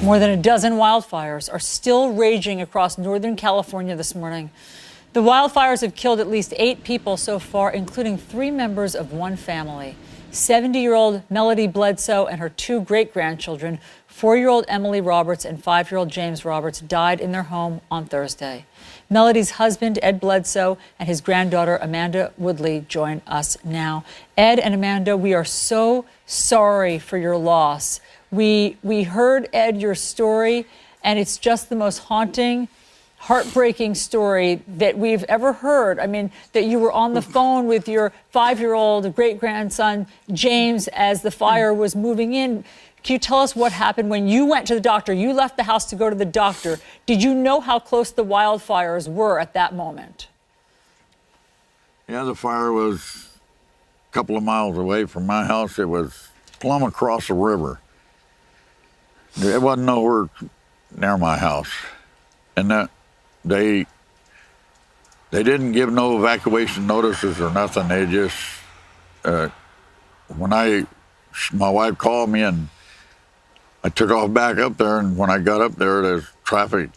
More than a dozen wildfires are still raging across Northern California this morning. The wildfires have killed at least 8 people so far, including 3 members of one family. 70-year-old Melody Bledsoe and her 2 great-grandchildren, 4-year-old Emily Roberts and 5-year-old James Roberts, died in their home on Thursday. Melody's husband, Ed Bledsoe, and his granddaughter, Amanda Woodley, join us now. Ed and Amanda, we are so sorry for your loss. We heard, Ed, your story, and it's just the most haunting, heartbreaking story that we've ever heard. I mean, that you were on the phone with your 5-year-old great-grandson, James, as the fire was moving in. Can you tell us what happened when you went to the doctor? You left the house to go to the doctor. Did you know how close the wildfires were at that moment? Yeah, the fire was a couple of miles away from my house. It was plumb across the river. It wasn't nowhere near my house. And that they didn't give no evacuation notices or nothing. They just, my wife called me and I took off back up there, and when I got up there, there's traffic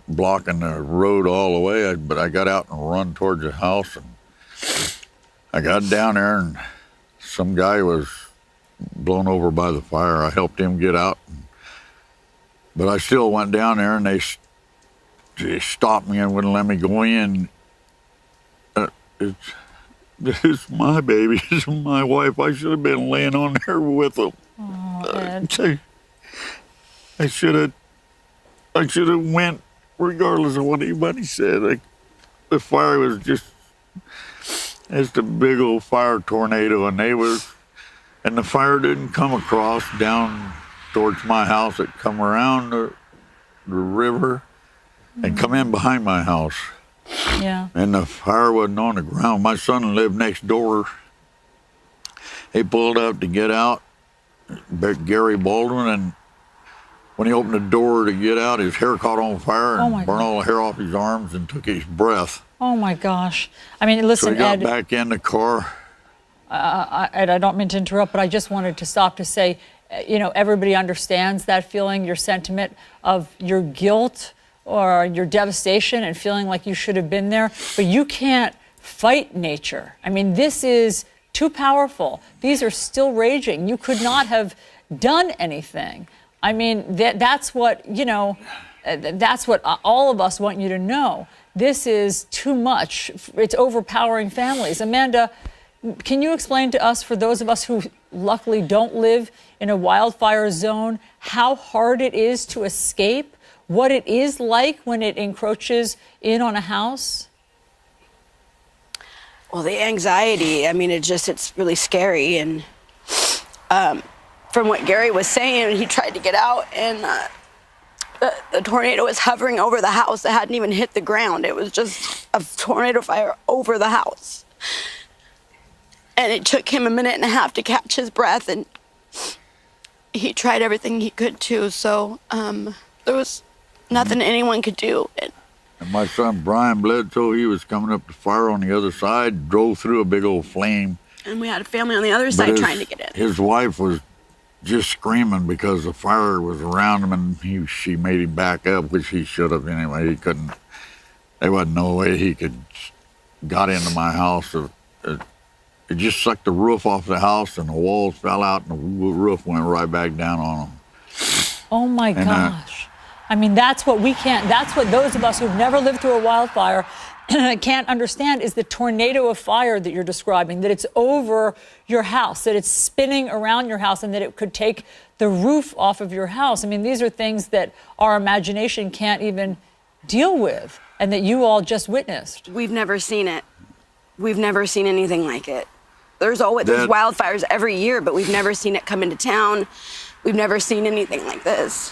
blocking the road all the way, but I got out and run towards the house, and I got down there, and some guy was blown over by the fire. I helped him get out, but I still went down there, and they stopped me and wouldn't let me go in. This is my baby. This is my wife. I should have been laying on there with them. Oh, Ed. I should have went regardless of what anybody said. The fire was just a big old fire tornado, and the fire didn't come across down towards my house. It come around the river and come in behind my house. Yeah. And the fire wasn't on the ground. My son lived next door. He pulled up to get out, Gary Baldwin, and when he opened the door to get out, his hair caught on fire and burned all the hair off his arms and took his breath. Oh, my gosh. I mean, listen, so he got Ed, back in the car. Ed, I don't mean to interrupt, but I just wanted to stop to say, everybody understands that feeling, your sentiment of your guilt or your devastation and feeling like you should have been there, but you can't fight nature. I mean, this is too powerful. These are still raging. You could not have done anything. I mean, that's what, that's what all of us want you to know. This is too much. It's overpowering families. Amanda, can you explain to us, for those of us who luckily don't live in a wildfire zone, how hard it is to escape? What it is like when it encroaches in on a house? Well, the anxiety, I mean, it's really scary. And from what Gary was saying, he tried to get out, and the tornado was hovering over the house. It hadn't even hit the ground. It was just a tornado fire over the house. And it took him a minute and a half to catch his breath, and he tried everything he could too. So there was nothing anyone could do. And my son, Brian Bledsoe, he was coming up the fire on the other side, drove through a big old flame. And we had a family on the other side trying to get in. His wife was just screaming because the fire was around him, and she made him back up, which he should have anyway. He couldn't. There wasn't no way he could got into my house. It just sucked the roof off the house, and the walls fell out, and the roof went right back down on him. Oh my gosh. I mean, that's what those of us who've never lived through a wildfire can't understand, is the tornado of fire that you're describing, that it's over your house, that it's spinning around your house, and that it could take the roof off of your house. I mean, these are things that our imagination can't even deal with, and that you all just witnessed. We've never seen it. We've never seen anything like it. There's wildfires every year, but we've never seen it come into town. We've never seen anything like this.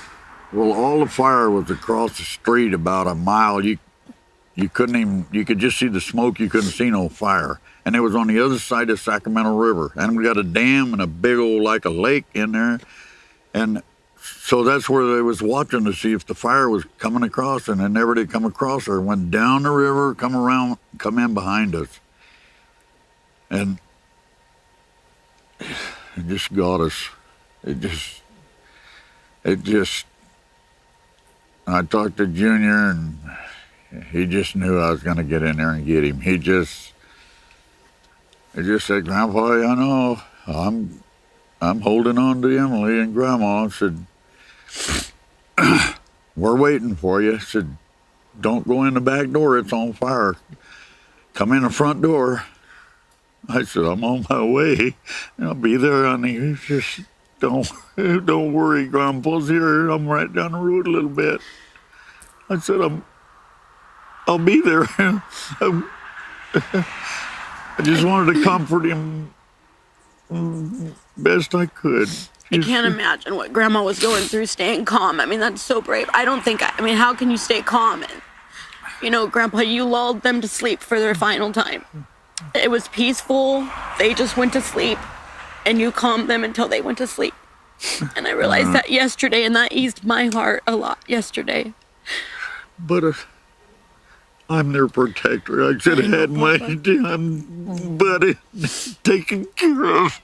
Well, all the fire was across the street about a mile. You could just see the smoke. You couldn't see no fire. And it was on the other side of the Sacramento River. And we got a dam and a big old, like a lake in there. And so that's where they was watching to see if the fire was coming across, and it never did come across. Or went down the river, come around, come in behind us. And it just got us. It just I talked to Junior, and he just knew I was going to get in there and get him. He just said, Grandpa, I know I'm holding on to Emily and Grandma. I said, we're waiting for you. I said, don't go in the back door. It's on fire. Come in the front door. I said, I'm on my way. I'll be there, honey. You just don't worry. Grandpa's here. I'm right down the road a little bit. I said, I'll be there. I just wanted to comfort him best I could. I can't imagine what Grandma was going through staying calm. I mean, that's so brave. I mean, how can you stay calm? And, Grandpa, you lulled them to sleep for their final time. It was peaceful. They just went to sleep, and you calmed them until they went to sleep. And I realized that yesterday, and that eased my heart a lot yesterday. But I'm their protector. I should have had my damn buddy taken care of.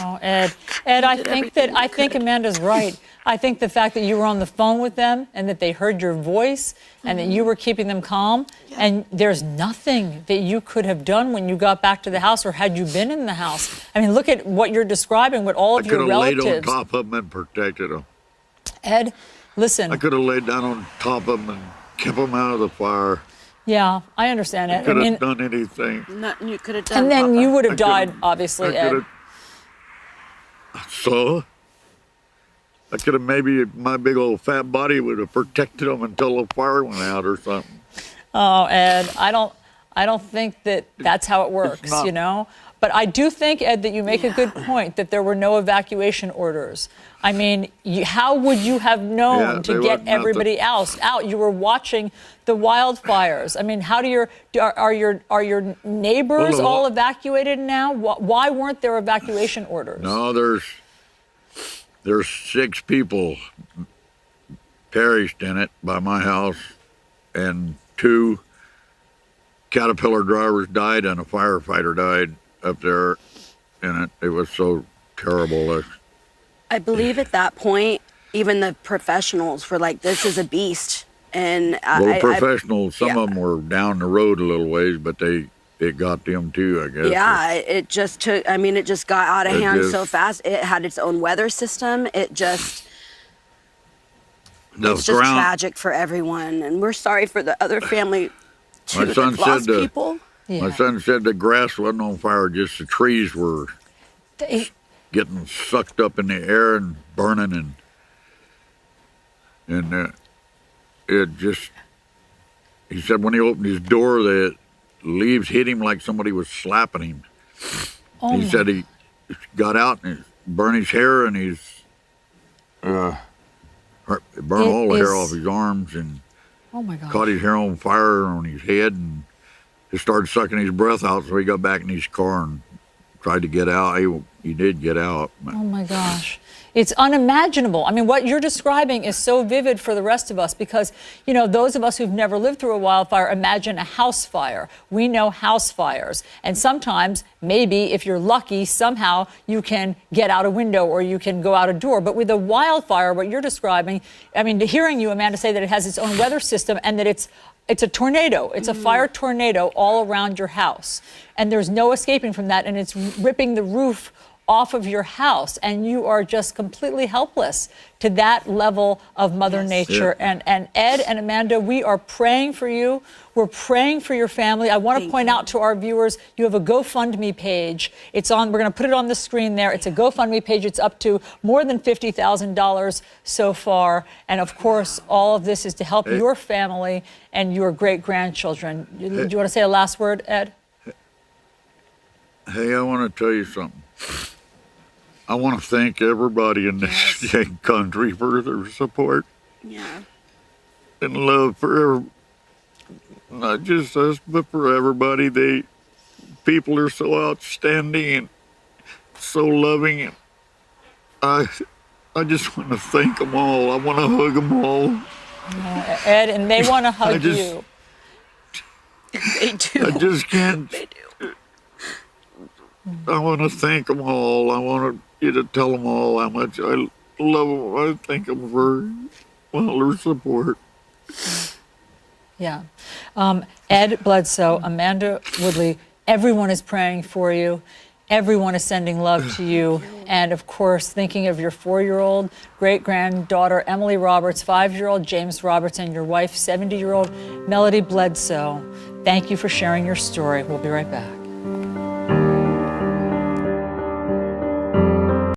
Oh, Ed, I think Amanda's right. I think the fact that you were on the phone with them and that they heard your voice and that you were keeping them calm, and there's nothing that you could have done when you got back to the house or had you been in the house. I mean, look at what you're describing, what all of your relatives. I could have laid on top of them and protected them. Ed, listen. I could have laid down on top of them and kept them out of the fire. Yeah, I understand it. I could have done anything. Nothing you could have done. And then you would have died, obviously, Ed. So, I could have maybe, my big old fat body would have protected them until the fire went out or something. Oh, Ed, I don't think that's how it works, But I do think, Ed, that you make a good point that there were no evacuation orders. I mean, how would you have known to get everybody else out? You were watching the wildfires. I mean, how do are your neighbors all evacuated now? Why weren't there evacuation orders? No, there's 6 people perished in it by my house, and 2 Caterpillar drivers died, and a firefighter died up there in it. It was so terrible. I believe at that point, even the professionals were like, this is a beast. And the professionals, some of them were down the road a little ways, but it got them too, I guess. Yeah, it just got out of hand so fast. It had its own weather system. It's just tragic for everyone. And we're sorry for the other family too that lost people. My son said the grass wasn't on fire, just the trees were getting sucked up in the air and burning, and it just, he said when he opened his door, the leaves hit him like somebody was slapping him. He said he got out and it burned his hair, and he's burned all the hair off his arms, and caught his hair on fire on his head, and he started sucking his breath out, so he got back in his car and tried to get out. He did get out. Oh, my gosh. It's unimaginable. I mean, what you're describing is so vivid for the rest of us because, those of us who've never lived through a wildfire imagine a house fire. We know house fires. And sometimes, maybe, if you're lucky, somehow you can get out a window or you can go out a door. But with a wildfire, what you're describing, I mean, hearing you, Amanda, say that it has its own weather system and that it's a tornado. It's a fire tornado all around your house. And there's no escaping from that. And it's ripping the roof off of your house. And you are just completely helpless to that level of Mother Nature. Yeah. And Ed and Amanda, we are praying for you. We're praying for your family. I want to point out to our viewers, you have a GoFundMe page. It's on, we're going to put it on the screen there. It's a GoFundMe page. It's up to more than $50,000 so far. And of course, all of this is to help your family and your great-grandchildren. Do you want to say a last word, Ed? Hey, I want to tell you something. I want to thank everybody in this country for their support. Yeah. And love for not just us, but for everybody. People are so outstanding and so loving. And I just want to thank them all. I want to hug them all. Ed, and they want to hug you. They do. I just can't. They do. I want to thank them all. I want you to tell them all how much I love them. I thank them for all their support. Yeah. Ed Bledsoe, Amanda Woodley, everyone is praying for you. Everyone is sending love to you. And of course, thinking of your 4-year-old great-granddaughter, Emily Roberts, 5-year-old James Roberts, and your wife, 70-year-old Melody Bledsoe. Thank you for sharing your story. We'll be right back.